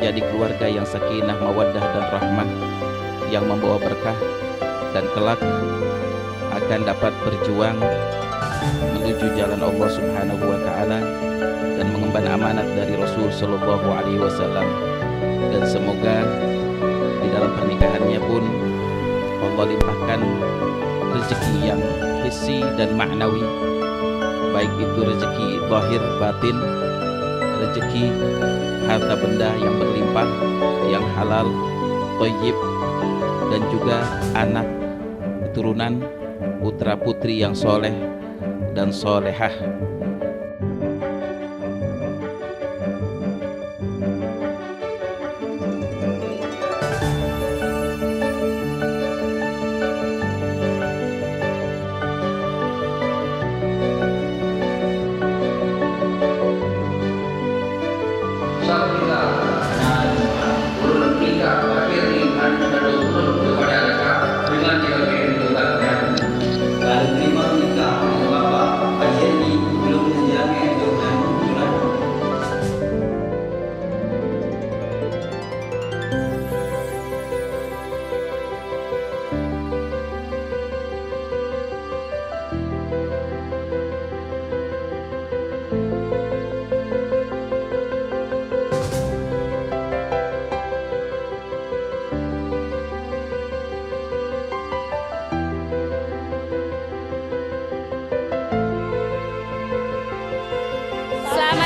menjadi keluarga yang sakinah, mawaddah dan rahmah, yang membawa berkah, dan kelak akan dapat berjuang menuju jalan Allah Subhanahu wa Ta'ala dan mengemban amanat dari Rasul Sallallahu Alaihi Wasallam. Dan semoga di dalam pernikahannya pun Allah limpahkan rezeki yang hissi dan ma'nawi, baik itu rezeki zahir batin, rezeki harta benda yang berlimpah, yang halal, thayyib, dan juga anak keturunan putra putri yang soleh dan solehah.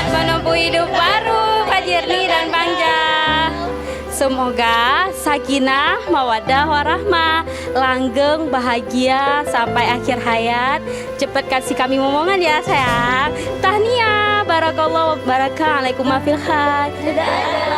Menempuh hidup baru Fajir dan Bangja. Semoga sakinah, mawaddah, warahmah, langgeng, bahagia sampai akhir hayat. Cepat kasih kami momongan ya sayang. Tahniah, barakallah, barakah, alaikum mafil khair. Dadah.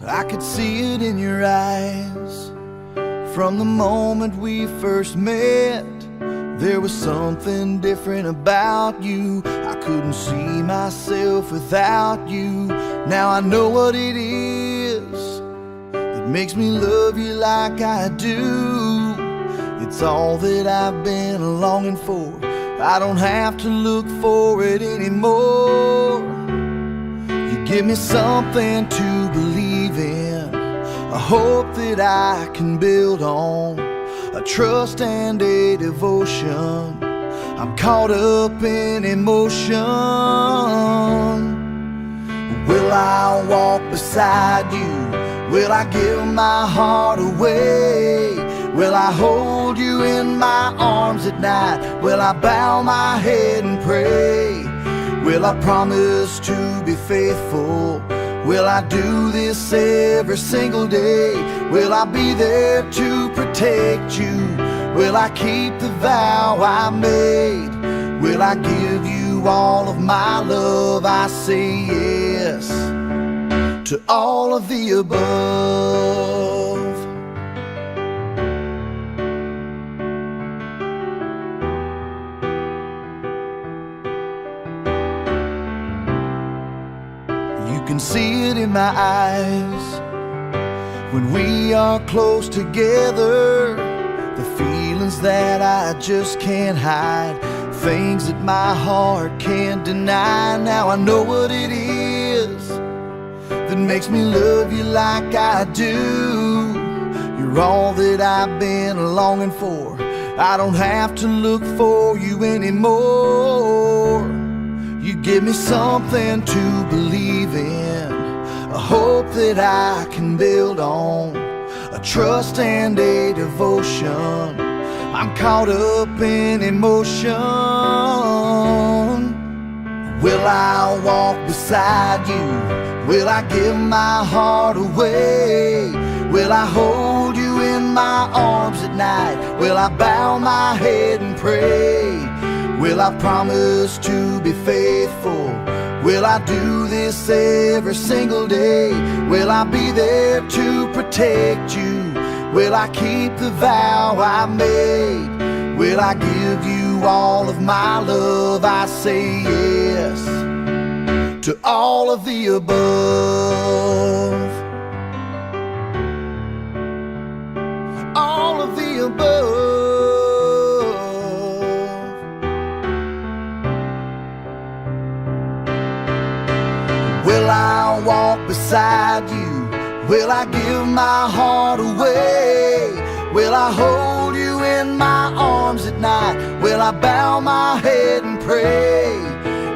I could see it in your eyes from the moment we first met. There was something different about you. I couldn't see myself without you. Now I know what it is that makes me love you like I do. It's all that I've been longing for. I don't have to look for it anymore. You give me something to believe in, a hope that I can build on, a trust and a devotion. I'm caught up in emotion. Will I walk beside you? Will I give my heart away? Will I hold you in my arms at night? Will I bow my head and pray? Will I promise to be faithful? Will I do this every single day? Will I be there to protect you? Will I keep the vow I made? Will I give you all of my love? I say yes to all of the above. You can see it in my eyes when we are close together. The feelings that I just can't hide, things that my heart can't deny. Now I know what it is that makes me love you like I do. You're all that I've been longing for. I don't have to look for you anymore. You give me something to believe in, a hope that I can build on, a trust and a devotion. I'm caught up in emotion. Will I walk beside you? Will I give my heart away? Will I hold you in my arms at night? Will I bow my head and pray? Will I promise to be faithful? Will I do this every single day? Will I be there to protect you? Will I keep the vow I made? Will I give you all of my love? I say yes to all of the above. All of the above. Will I walk beside you? Will I give my heart away? Will I hold you in my arms at night? Will I bow my head and pray?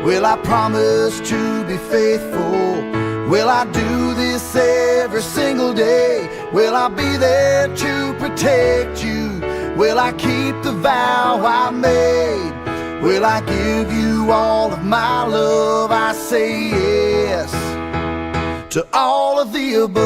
Will I promise to be faithful? Will I do this every single day? Will I be there to protect you? Will I keep the vow I made? Will I give you all of my love? I say yes to all of the above.